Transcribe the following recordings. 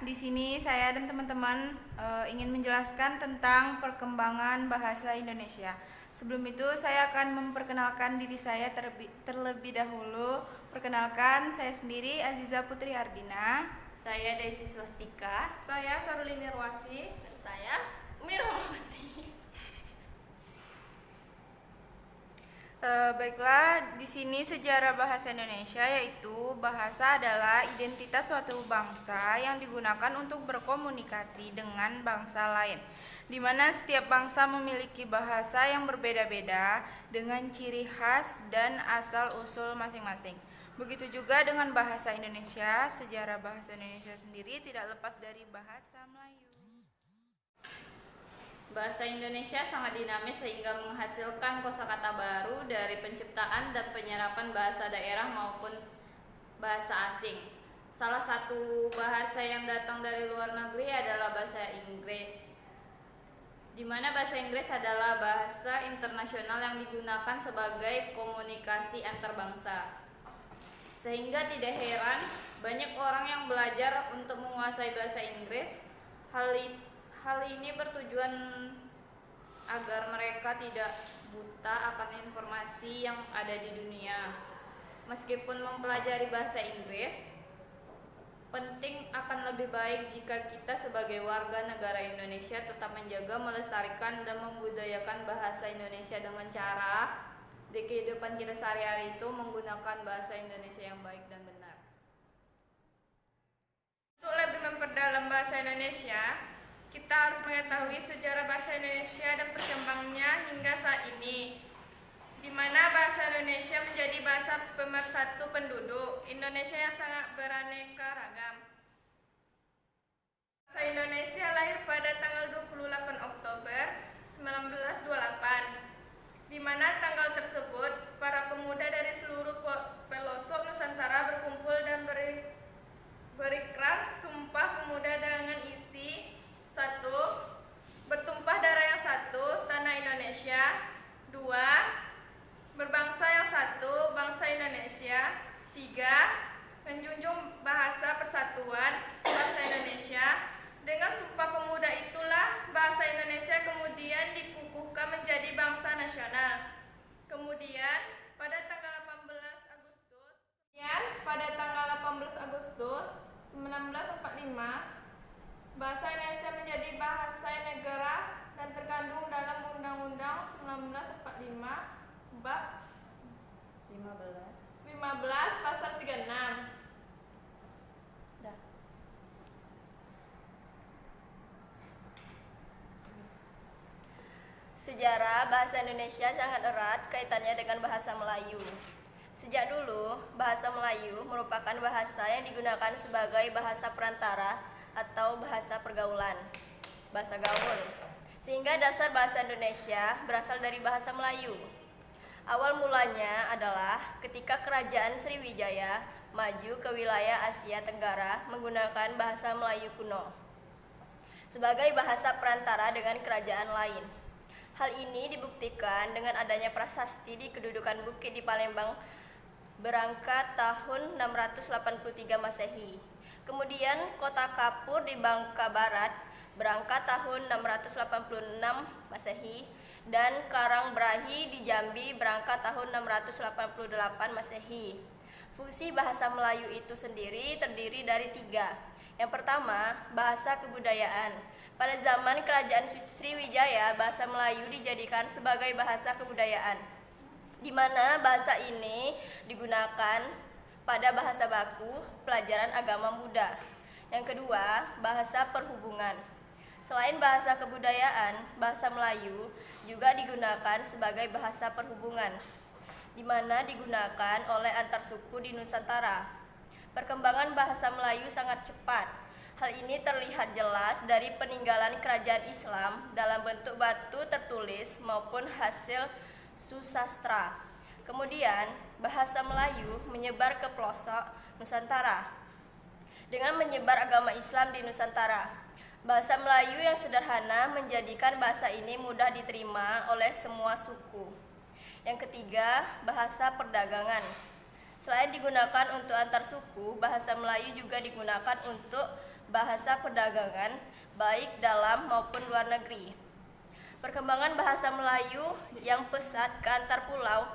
di sini saya dan teman-teman ingin menjelaskan tentang perkembangan bahasa Indonesia. Sebelum itu saya akan memperkenalkan diri saya terlebih dahulu. Perkenalkan, saya sendiri Aziza Putri Ardina. Saya Desi Swastika. Saya Saruli Nirwasi. Dan saya Umi Rahmawati. Baiklah, di sini sejarah bahasa Indonesia yaitu bahasa adalah identitas suatu bangsa yang digunakan untuk berkomunikasi dengan bangsa lain, di mana setiap bangsa memiliki bahasa yang berbeda-beda dengan ciri khas dan asal-usul masing-masing. Begitu juga dengan bahasa Indonesia, sejarah bahasa Indonesia sendiri tidak lepas dari bahasa Melayu. Bahasa Indonesia sangat dinamis sehingga menghasilkan kosakata baru dari penciptaan dan penyerapan bahasa daerah maupun bahasa asing. Salah satu bahasa yang datang dari luar negeri adalah bahasa Inggris, di mana bahasa Inggris adalah bahasa internasional yang digunakan sebagai komunikasi antar bangsa. Sehingga tidak heran banyak orang yang belajar untuk menguasai bahasa Inggris. Hal ini bertujuan agar mereka tidak buta akan informasi yang ada di dunia. Meskipun mempelajari bahasa Inggris penting, akan lebih baik jika kita sebagai warga negara Indonesia tetap menjaga, melestarikan, dan membudayakan bahasa Indonesia dengan cara di kehidupan kita sehari-hari itu menggunakan bahasa Indonesia yang baik dan benar. Untuk lebih memperdalam bahasa Indonesia, kita harus mengetahui sejarah bahasa Indonesia dan perkembangannya hingga saat ini, di mana bahasa Indonesia menjadi bahasa pemersatu penduduk Indonesia yang sangat beraneka ragam. Bahasa Indonesia lahir pada tanggal 28 Oktober 1928, di mana tanggal tersebut para pemuda dari seluruh pelosok Nusantara berkumpul dan berikrar sumpah pemuda dengan isi: 1. Bertumpah darah yang satu, tanah Indonesia. 2. Berbangsa yang satu, bangsa Indonesia. 3. Menjunjung bahasa persatuan, bahasa Indonesia. Dengan sumpah pemuda itulah bahasa Indonesia kemudian dikukuhkan menjadi bangsa nasional. Kemudian pada tanggal 18 Agustus 1945, bahasa Indonesia menjadi bahasa negara dan terkandung dalam Undang-Undang 1945 Bab 15 Pasal 36. Sejarah bahasa Indonesia sangat erat kaitannya dengan bahasa Melayu. Sejak dulu, bahasa Melayu merupakan bahasa yang digunakan sebagai bahasa perantara atau bahasa pergaulan, bahasa gaul, sehingga dasar bahasa Indonesia berasal dari bahasa Melayu. Awal mulanya adalah ketika Kerajaan Sriwijaya maju ke wilayah Asia Tenggara menggunakan bahasa Melayu kuno sebagai bahasa perantara dengan kerajaan lain. Hal ini dibuktikan dengan adanya prasasti di kedudukan Bukit di Palembang berangkat tahun 683 Masehi. Kemudian Kota Kapur di Bangka Barat berangkat tahun 686 Masehi dan Karangbrahi di Jambi berangkat tahun 688 Masehi. Fungsi bahasa Melayu itu sendiri terdiri dari 3. Yang pertama, bahasa kebudayaan. Pada zaman Kerajaan Sriwijaya, bahasa Melayu dijadikan sebagai bahasa kebudayaan, di mana bahasa ini digunakan pada bahasa baku pelajaran agama Buddha. Yang kedua, bahasa perhubungan. Selain bahasa kebudayaan, bahasa Melayu juga digunakan sebagai bahasa perhubungan, di mana digunakan oleh antar suku di Nusantara. Perkembangan bahasa Melayu sangat cepat. Hal ini terlihat jelas dari peninggalan kerajaan Islam dalam bentuk batu tertulis maupun hasil susastra. Kemudian, bahasa Melayu menyebar ke pelosok Nusantara dengan menyebar agama Islam di Nusantara. Bahasa Melayu yang sederhana menjadikan bahasa ini mudah diterima oleh semua suku. Yang ketiga, bahasa perdagangan. Selain digunakan untuk antar suku, bahasa Melayu juga digunakan untuk bahasa perdagangan, baik dalam maupun luar negeri. Perkembangan bahasa Melayu yang pesat ke antar pulau,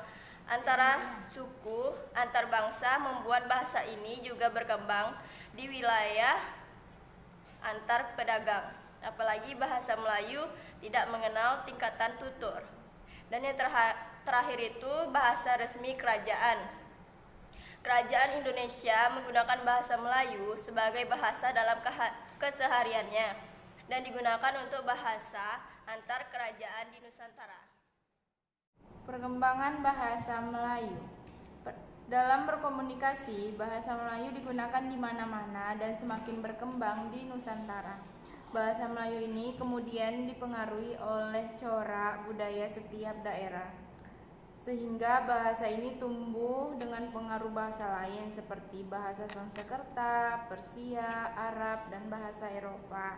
antara suku, antar bangsa membuat bahasa ini juga berkembang di wilayah antar pedagang. Apalagi bahasa Melayu tidak mengenal tingkatan tutur. Dan yang terakhir itu bahasa resmi kerajaan. Kerajaan Indonesia menggunakan bahasa Melayu sebagai bahasa dalam kesehariannya dan digunakan untuk bahasa antar kerajaan di Nusantara. Perkembangan bahasa Melayu. Dalam berkomunikasi, bahasa Melayu digunakan di mana-mana dan semakin berkembang di Nusantara. Bahasa Melayu ini kemudian dipengaruhi oleh corak budaya setiap daerah, sehingga bahasa ini tumbuh dengan pengaruh bahasa lain seperti bahasa Sanskerta, Persia, Arab, dan bahasa Eropa.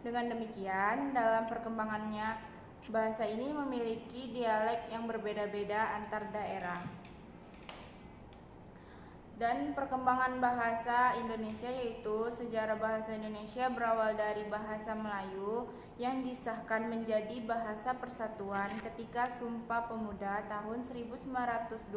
Dengan demikian, dalam perkembangannya, bahasa ini memiliki dialek yang berbeda-beda antar daerah. Dan perkembangan bahasa Indonesia, yaitu sejarah bahasa Indonesia berawal dari bahasa Melayu yang disahkan menjadi bahasa persatuan ketika Sumpah Pemuda tahun 1928.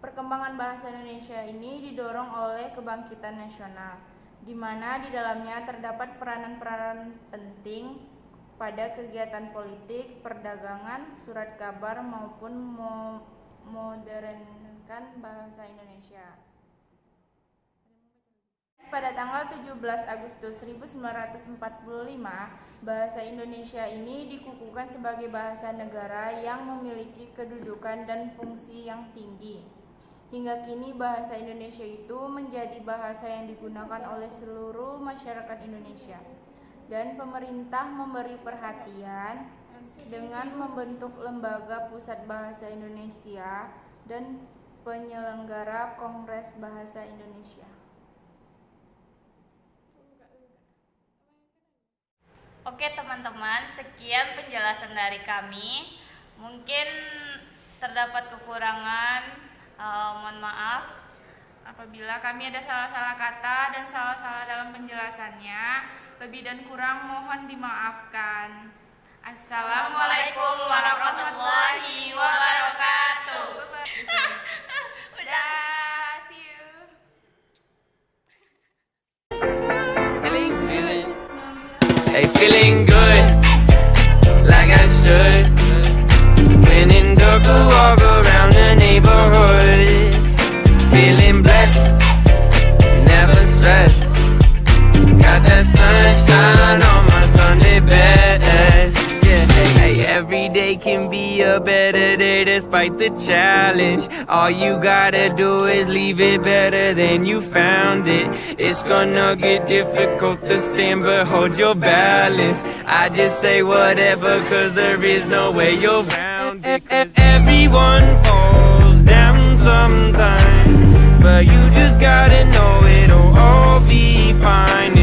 Perkembangan bahasa Indonesia ini didorong oleh kebangkitan nasional, di mana di dalamnya terdapat peranan-peranan penting pada kegiatan politik, perdagangan, surat kabar maupun modernkan bahasa Indonesia. Pada tanggal 17 Agustus 1945, bahasa Indonesia ini dikukuhkan sebagai bahasa negara yang memiliki kedudukan dan fungsi yang tinggi. Hingga kini bahasa Indonesia itu menjadi bahasa yang digunakan oleh seluruh masyarakat Indonesia. Dan pemerintah memberi perhatian dengan membentuk Lembaga Pusat Bahasa Indonesia dan penyelenggara Kongres Bahasa Indonesia. Oke teman-teman, sekian penjelasan dari kami. Mungkin terdapat kekurangan, mohon maaf Apabila kami ada salah-salah kata dan salah-salah dalam penjelasannya, lebih dan kurang mohon dimaafkan. Assalamualaikum warahmatullahi wabarakatuh. Udah, see you. Feeling good, like I should. When in dark, I walk around the neighborhood. Feeling blessed, never stressed. Got that sunshine on my Sunday best. Yeah, hey, every day can be a better day despite the challenge. All you gotta do is leave it better than you found it. It's gonna get difficult to stand, but hold your balance. I just say whatever, cause there is no way you're around it. Everyone falls down sometimes, but you just gotta know it'll all be fine.